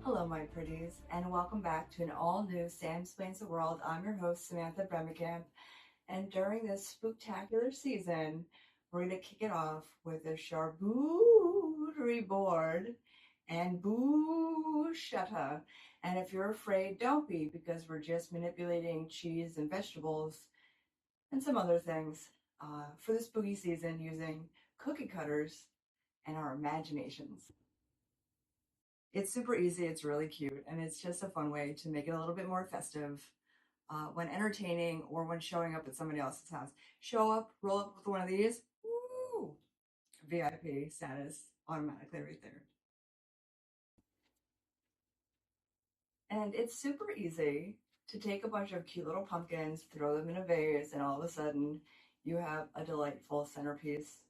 Hello, my pretties, and welcome back to an all-new Sam Explains the World. I'm your host, Samantha Bremikamp, and during this spooktacular season, we're going to kick it off with a CharBOOterie board and BOOchetta. And if you're afraid, don't be, because we're just manipulating cheese and vegetables and some other things for the spooky season using cookie cutters and our imaginations. It's super easy, it's really cute, and it's just a fun way to make it a little bit more festive when entertaining or when showing up at somebody else's house. Show up, roll up with one of these, woo! VIP status automatically right there. And it's super easy to take a bunch of cute little pumpkins, throw them in a vase, and all of a sudden you have a delightful centerpiece.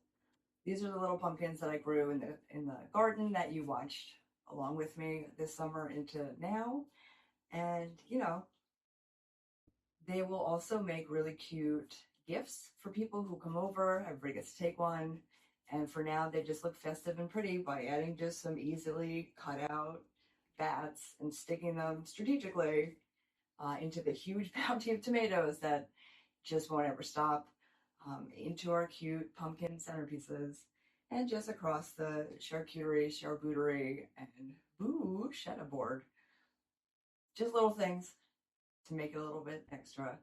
These are the little pumpkins that I grew in the garden that you watched along with me this summer into now. And, they will also make really cute gifts for people who come over. Everybody gets to take one. And for now, they just look festive and pretty by adding just some easily cut out bats and sticking them strategically into the huge bounty of tomatoes that just won't ever stop, into our cute pumpkin centerpieces, and just across the CharBOOterie, and BOOchetta board. Just little things to make it a little bit extra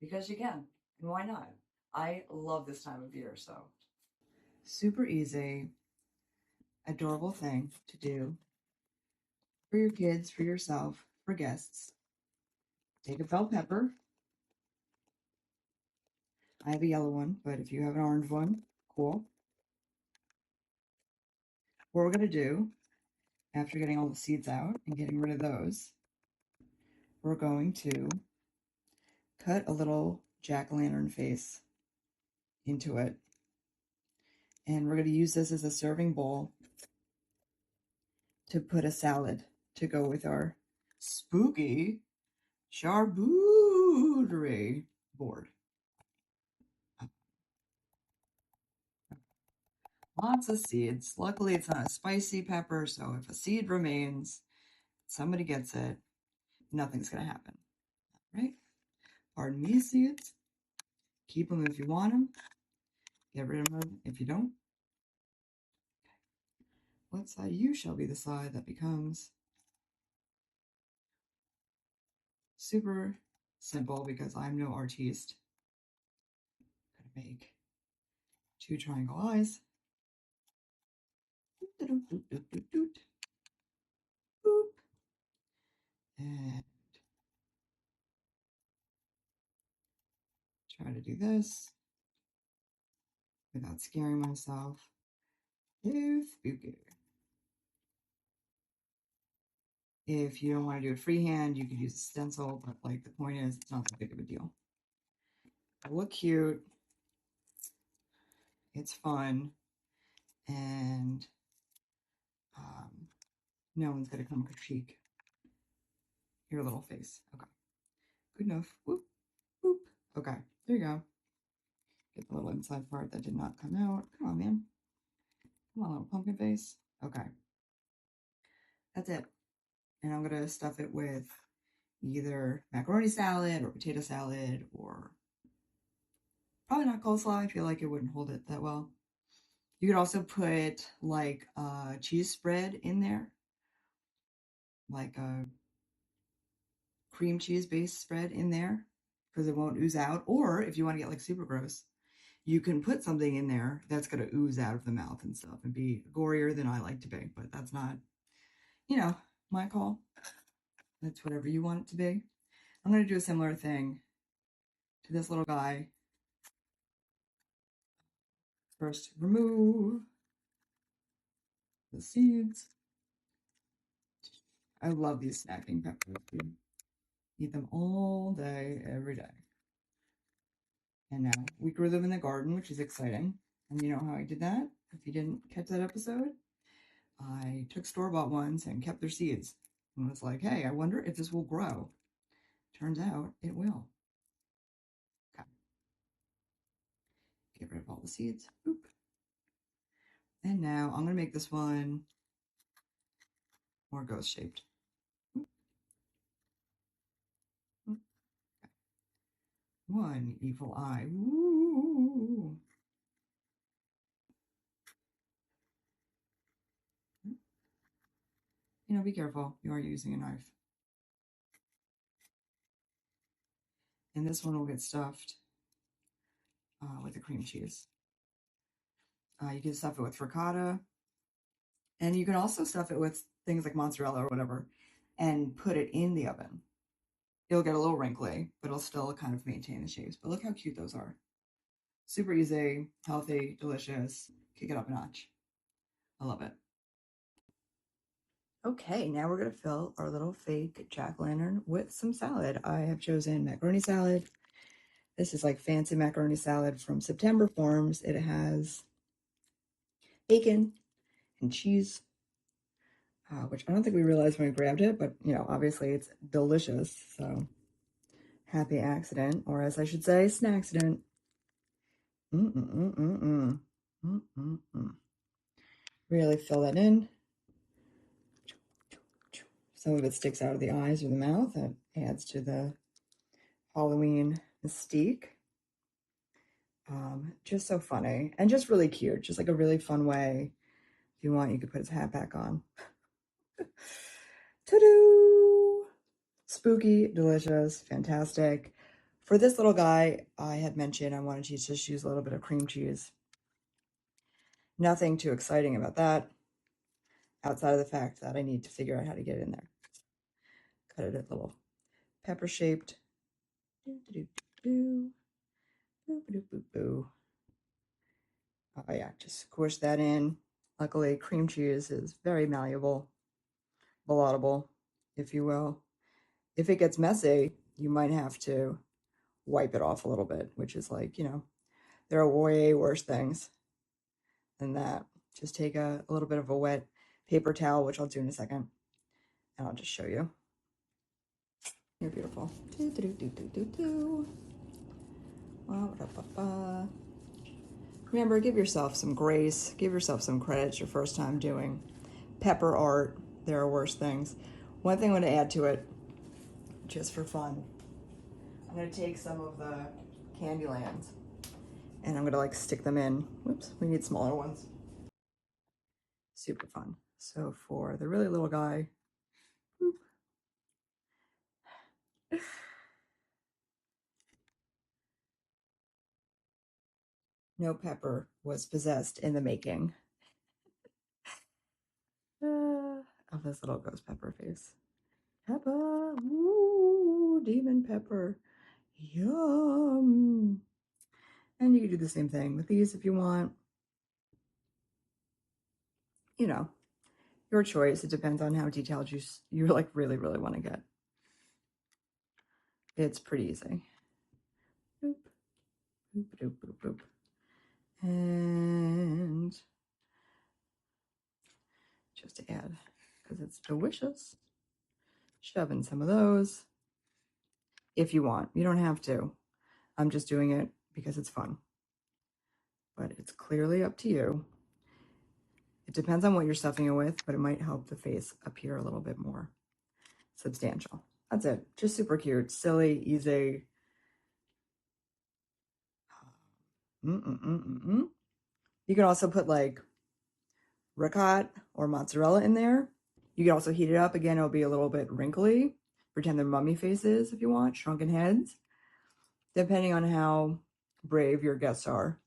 because you can, and why not? I love this time of year, so. Super easy, adorable thing to do for your kids, for yourself, for guests. Take a bell pepper. I have a yellow one, but if you have an orange one, cool. What we're going to do, after getting all the seeds out and getting rid of those, we're going to cut a little jack-o'-lantern face into it. And we're going to use this as a serving bowl to put a salad to go with our spooky CharBOOterie board. Lots of seeds. Luckily, it's not a spicy pepper, so if a seed remains, somebody gets it, nothing's going to happen. Right? Pardon me, seeds. Keep them if you want them. Get rid of them if you don't. What side you shall be the side that becomes super simple because I'm no artiste. I'm going to make 2 triangle eyes. Boop. And try to do this without scaring myself. Spooky. If you don't want to do it freehand, you could use a stencil, but like the point is, it's not that big of a deal. It'll look cute. It's fun, and no one's gonna come critique your little face. Okay, good enough. Whoop, whoop. Okay, there you go. Get the little inside part that did not come out. Come on, man. Come on, little pumpkin face. Okay, that's it. And I'm gonna stuff it with either macaroni salad or potato salad, or probably not coleslaw. I feel like it wouldn't hold it that well. You could also put like a cheese spread in there, like a cream cheese based spread in there, because it won't ooze out. Or if you want to get like super gross, you can put something in there that's going to ooze out of the mouth and stuff and be gorier than I like to be. But that's not, my call. That's whatever you want it to be. I'm going to do a similar thing to this little guy. First, remove the seeds. I love these snacking peppers. Eat them all day, every day. And now we grew them in the garden, which is exciting. And you know how I did that? If you didn't catch that episode, I took store-bought ones and kept their seeds. And was like, hey, I wonder if this will grow. Turns out it will. Okay. Get rid of all the seeds. Boop. And now I'm going to make this one more ghost-shaped. one evil eye. Ooh. You know, be careful. You are using a knife. And this one will get stuffed with the cream cheese. You can stuff it with ricotta. And you can also stuff it with things like mozzarella or whatever and put it in the oven. It'll get a little wrinkly, but it'll still kind of maintain the shapes. But look how cute those are. Super easy, healthy, delicious. Kick it up a notch. I love it. Okay, now we're going to fill our little fake jack-o'-lantern with some salad. I have chosen macaroni salad. This is like fancy macaroni salad from September Farms. It has bacon and cheese, which I don't think we realized when we grabbed it, but you know, obviously it's delicious. So happy accident, or as I should say, snackcident. Really fill that in. Some of it sticks out of the eyes or the mouth. That adds to the Halloween mystique. Just so funny and just really cute. Just like a really fun way. If you want, you could put his hat back on. Ta-doo! Spooky, delicious, fantastic. For this little guy, I had mentioned I wanted to just use a little bit of cream cheese. Nothing too exciting about that, outside of the fact that I need to figure out how to get it in there. Cut it a little pepper-shaped. Oh yeah, just squish that in. Luckily, cream cheese is very malleable, palatable, if you will. If it gets messy, you might have to wipe it off a little bit, which is like, you know, there are way worse things than that. Just take a little bit of a wet paper towel, which I'll do in a second, and I'll just show you. You're beautiful. Remember, give yourself some grace. Give yourself some credit. It's your first time doing pepper art. There are worse things. One thing I'm going to add to it, just for fun, I'm going to take some of the Candylands and I'm going to like stick them in. Whoops, we need smaller ones. Super fun. So for the really little guy, whoop, no pepper was possessed in the making of this little ghost pepper face. Pepper, ooh, demon pepper, yum. And you can do the same thing with these if you want. You know, your choice. It depends on how detailed you like really, really want to get. It's pretty easy. Boop, boop, boop, boop, boop. And just to add, because it's delicious, shove in some of those if you want. You don't have to. I'm just doing it because it's fun. But it's clearly up to you. It depends on what you're stuffing it with, but it might help the face appear a little bit more substantial. That's it. Just super cute, silly, easy. You can also put like ricotta or mozzarella in there. You can also heat it up. Again, it'll be a little bit wrinkly. Pretend they're mummy faces if you want, shrunken heads. Depending on how brave your guests are.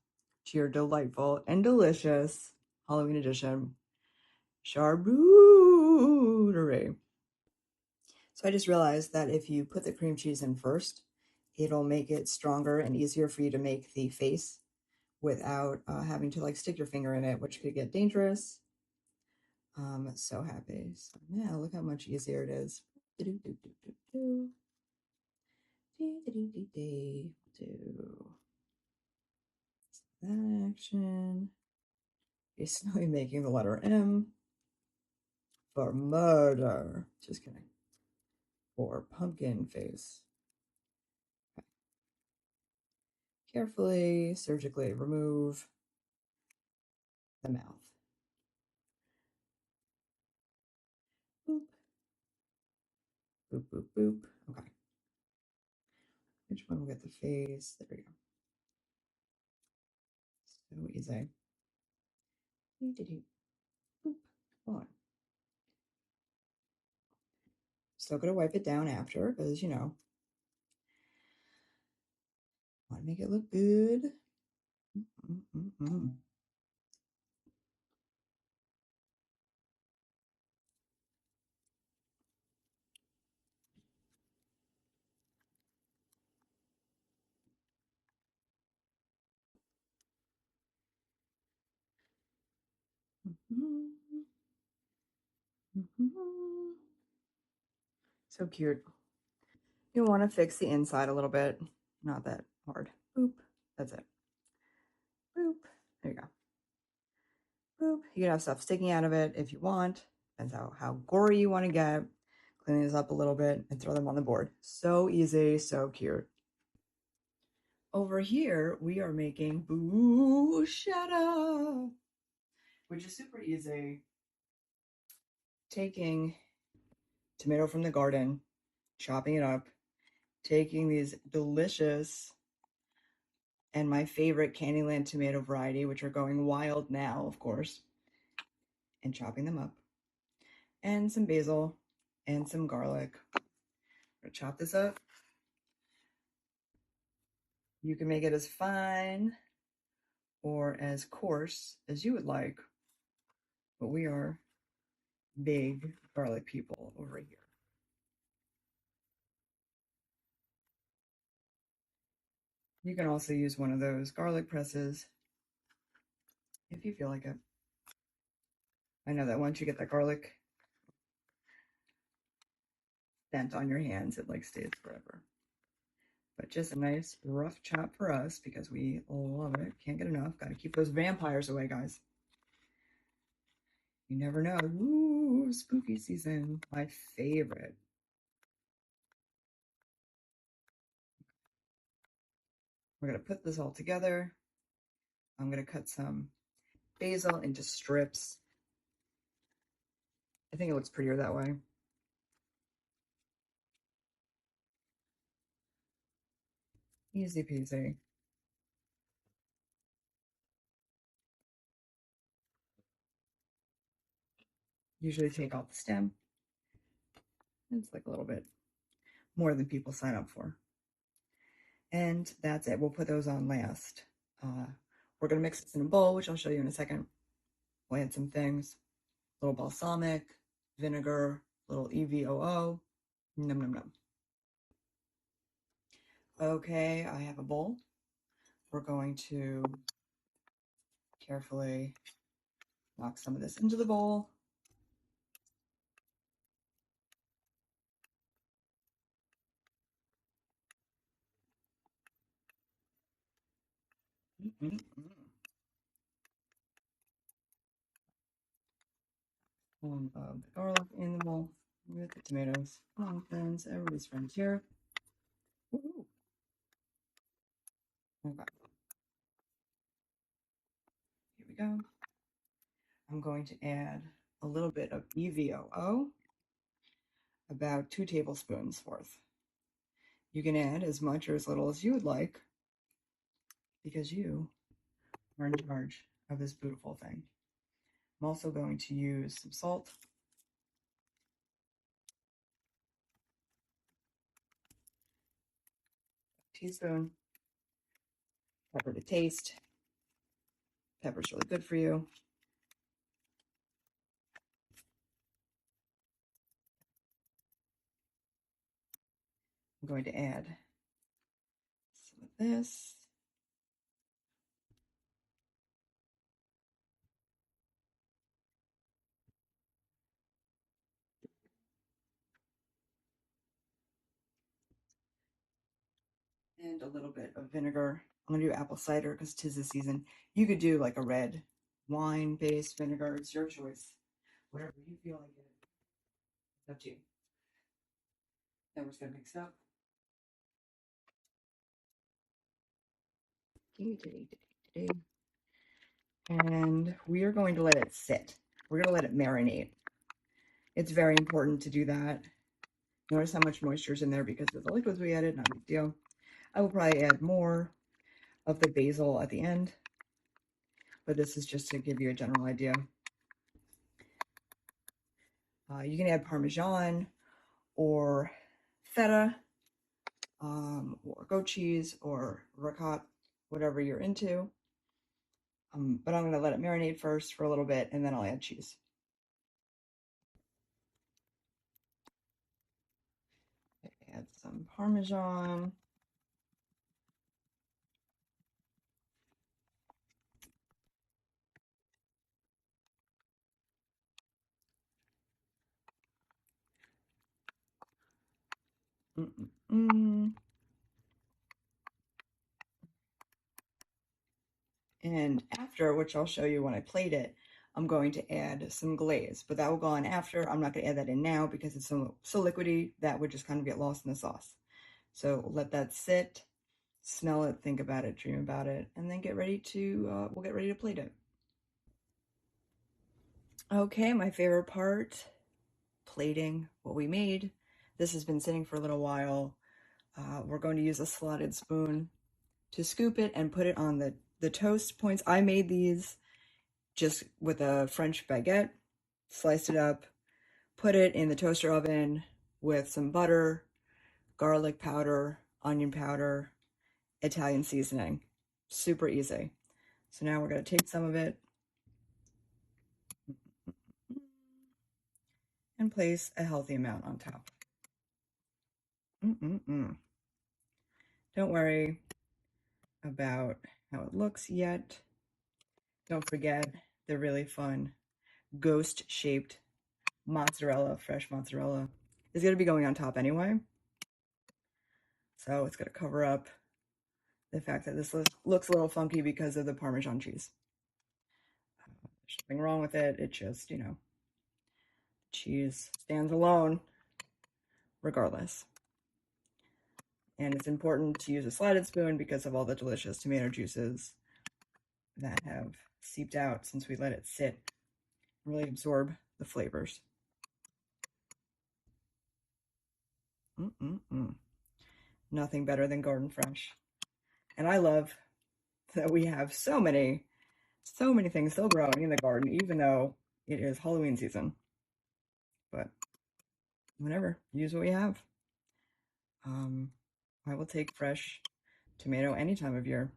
To your delightful and delicious Halloween edition, CharBOOterie. So I just realized that if you put the cream cheese in first, it'll make it stronger and easier for you to make the face without having to like stick your finger in it, which could get dangerous. So happy. So now look how much easier it is. Do that action. Basically making the letter M for murder. Just kidding. For pumpkin face. Okay. Carefully, surgically remove the mouth. Boop. Boop, boop, boop. Okay. Which one will get the face? There we go. So easy. Boop. Come on. Still gonna wipe it down after because you know, want to make it look good. Mm-mm-mm. So cute. You want to fix the inside a little bit. Not that hard. Boop. That's it. Boop. There you go. Boop. You can have stuff sticking out of it if you want. Depends how gory you want to get. Clean these up a little bit and throw them on the board. So easy, so cute. Over here, we are making BOOchetta, which is super easy. Taking tomato from the garden, chopping it up, taking these delicious and my favorite Candyland tomato variety, which are going wild now, of course, and chopping them up, and some basil and some garlic. I'm gonna chop this up. You can make it as fine or as coarse as you would like, but we are big garlic people over here. You can also use one of those garlic presses if you feel like it. I know that once you get that garlic scent on your hands, it like stays forever. But just a nice rough chop for us because we love it. Can't get enough. Got to keep those vampires away, guys. You never know. Ooh, spooky season. My favorite. We're going to put this all together. I'm going to cut some basil into strips. I think it looks prettier that way. Easy peasy. Usually take off the stem. It's like a little bit more than people sign up for. And that's it. We'll put those on last. We're going to mix this in a bowl, which I'll show you in a second. We'll add some things. A little balsamic, vinegar, a little EVOO. Num num num. Okay, I have a bowl. We're going to carefully knock some of this into the bowl. Of the garlic in the bowl with the tomatoes. Come on, friends, everybody's friends here. Woo-hoo. Okay, here we go. I'm going to add a little bit of EVOO, about 2 tablespoons worth. You can add as much or as little as you would like because you are in charge of this beautiful thing. I'm also going to use some salt, a teaspoon, pepper to taste. Pepper's really good for you. I'm going to add some of this. And a little bit of vinegar. I'm going to do apple cider because 'tis the season. You could do like a red wine-based vinegar. It's your choice. Whatever you feel like it. It's up to you. Then we're just going to mix it up. And we are going to let it sit. We're going to let it marinate. It's very important to do that. Notice how much moisture is in there because of the liquids we added. Not a big deal. I will probably add more of the basil at the end, but this is just to give you a general idea. You can add Parmesan or feta, or goat cheese or ricotta, whatever you're into. But I'm going to let it marinate first for a little bit, and then I'll add cheese. Add some Parmesan. And after, which I'll show you when I plate it, I'm going to add some glaze, but that will go on after. I'm not going to add that in now because it's so liquidy that would just kind of get lost in the sauce. So let that sit, smell it, think about it, dream about it, and then get ready to, we'll get ready to plate it. Okay, my favorite part, plating what we made. This has been sitting for a little while. We're going to use a slotted spoon to scoop it and put it on the toast points. I made these just with a French baguette, sliced it up, put it in the toaster oven with some butter, garlic powder, onion powder, Italian seasoning. Super easy. So now we're going to take some of it and place a healthy amount on top. Don't worry about how it looks yet. Don't forget the really fun ghost-shaped mozzarella, fresh mozzarella, is going to be going on top anyway. So it's going to cover up the fact that this looks a little funky because of the Parmesan cheese. There's nothing wrong with it. It just, cheese stands alone regardless. And it's important to use a slotted spoon because of all the delicious tomato juices that have seeped out since we let it sit and really absorb the flavors. Nothing better than garden fresh. And I love that we have so many things still growing in the garden, even though it is Halloween season. But whatever, use what we have. I will take fresh tomato any time of year.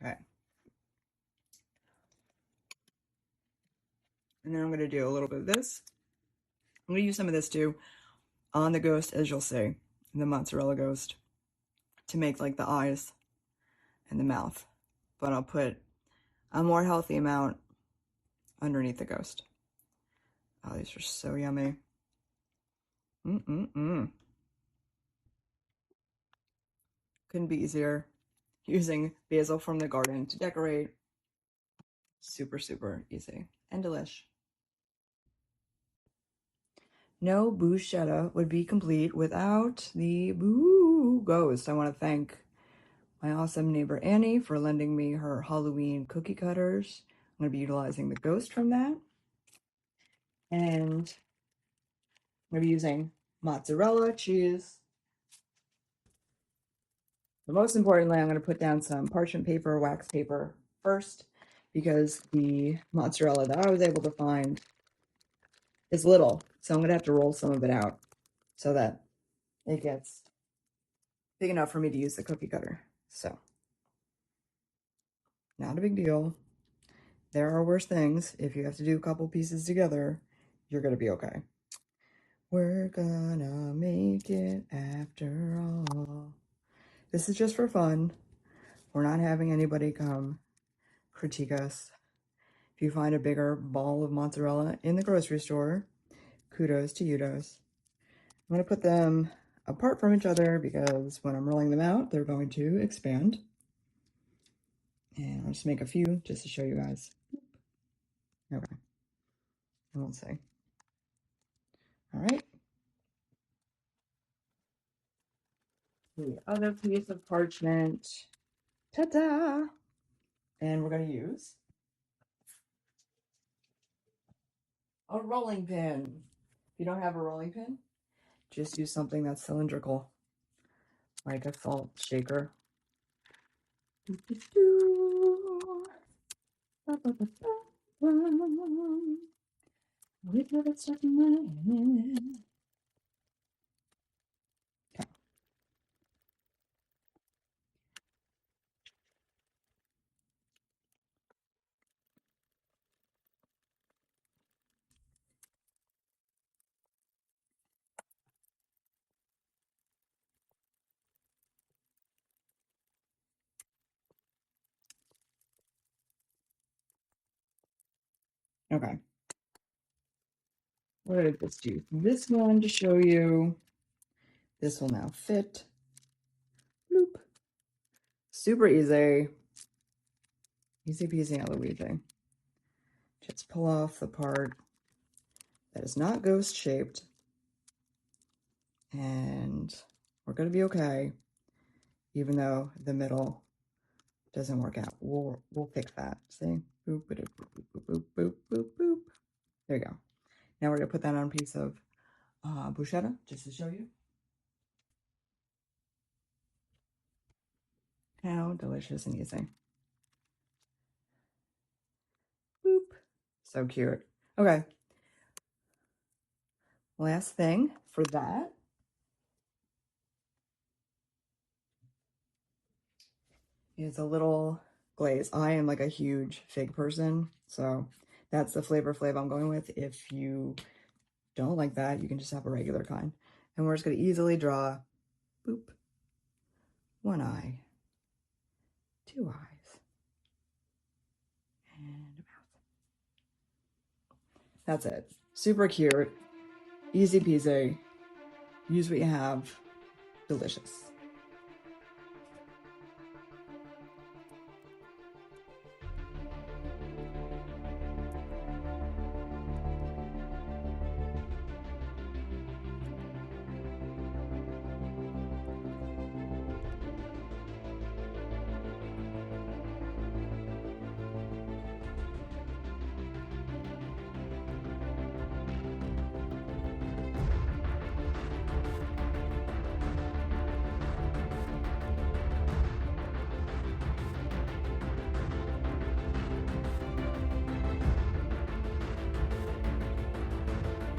Okay. And then I'm going to do a little bit of this. I'm going to use some of this too on the ghost, as you'll see, the mozzarella ghost, to make like the eyes and the mouth. But I'll put a more healthy amount underneath the ghost. Oh, these are so yummy. Couldn't be easier. Using basil from the garden to decorate. Super, super easy and delish. No BOOchetta would be complete without the Boo Ghost. I want to thank my awesome neighbor Annie for lending me her Halloween cookie cutters. I'm going to be utilizing the ghost from that. And I'm going to be using mozzarella cheese. But most importantly, I'm going to put down some parchment paper, wax paper first, because the mozzarella that I was able to find is little. So I'm going to have to roll some of it out so that it gets big enough for me to use the cookie cutter. So, not a big deal. There are worse things. If you have to do a couple pieces together, you're going to be okay. We're gonna make it after all. This is just for fun. We're not having anybody come critique us. If you find a bigger ball of mozzarella in the grocery store, kudos to you-dos. I'm going to put them apart from each other because when I'm rolling them out, they're going to expand. And I'll just make a few just to show you guys. Okay. I won't say. All right. The other piece of parchment. Ta-da! And we're going to use a rolling pin. If you don't have a rolling pin, just use something that's cylindrical. like a salt shaker. With that stuff in my head. Okay. What did this do? This one to show you. This will now fit. Bloop. Super easy. Easy peasy out Luigi. Just pull off the part that is not ghost shaped. And we're going to be okay, even though the middle doesn't work out. We'll fix that. See? Boop, boop, boop, boop, boop, boop, boop, boop. There you go. Now we're going to put that on a piece of BOOchetta, just to show you how delicious and easy. Boop. So cute. Okay. Last thing for that is a little glaze. I am like a huge fig person, so that's the flavor flav I'm going with. If you don't like that, you can just have a regular kind. And we're just going to easily draw, boop, one eye, two eyes, and a mouth. That's it. Super cute, easy peasy. Use what you have. Delicious.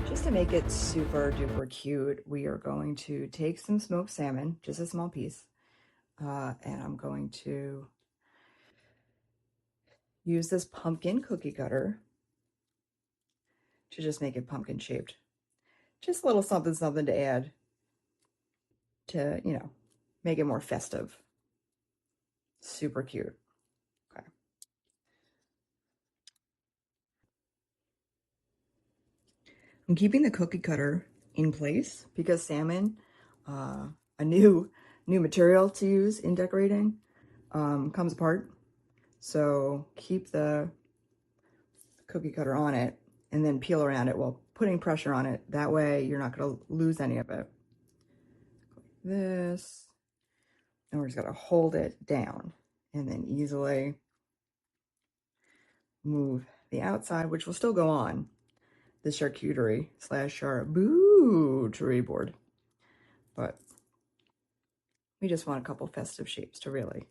Just to make it super duper cute, we are going to take some smoked salmon, just a small piece, and I'm going to use this pumpkin cookie cutter to just make it pumpkin shaped. Just a little something something to add to, you know, make it more festive. Super cute. Okay. I'm keeping the cookie cutter in place because salmon, a new material to use in decorating, comes apart. So keep the cookie cutter on it and then peel around it while putting pressure on it. That way you're not going to lose any of it. Like this. And we're just going to hold it down and then easily move the outside, which will still go on the charcuterie / CharBOOterie board. But we just want a couple festive shapes to really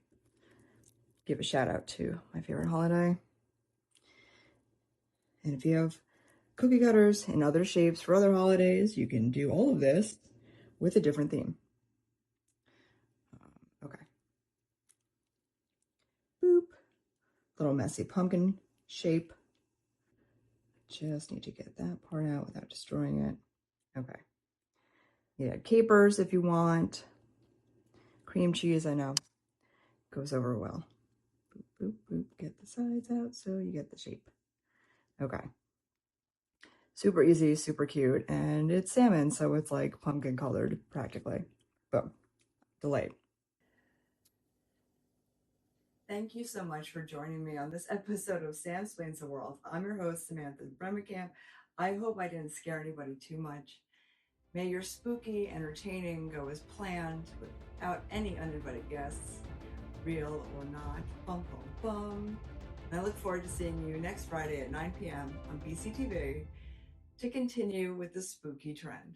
give a shout out to my favorite holiday. And if you have cookie cutters and other shapes for other holidays, you can do all of this with a different theme. Okay. Boop. Little messy pumpkin shape. Just need to get that part out without destroying it. Okay. You add capers if you want. Cream cheese, I know, goes over well. Boop, boop, boop. Get the sides out so you get the shape. Okay. Super easy, super cute, and it's salmon, so it's like pumpkin colored practically. Boom. Delayed. Thank you so much for joining me on this episode of Sam Explains the World. I'm your host, Samantha Bremerkamp. I hope I didn't scare anybody too much. May your spooky entertaining go as planned without any uninvited guests, real or not. Bum, bum, bum. And I look forward to seeing you next Friday at 9 p.m. on BCTV to continue with the spooky trend.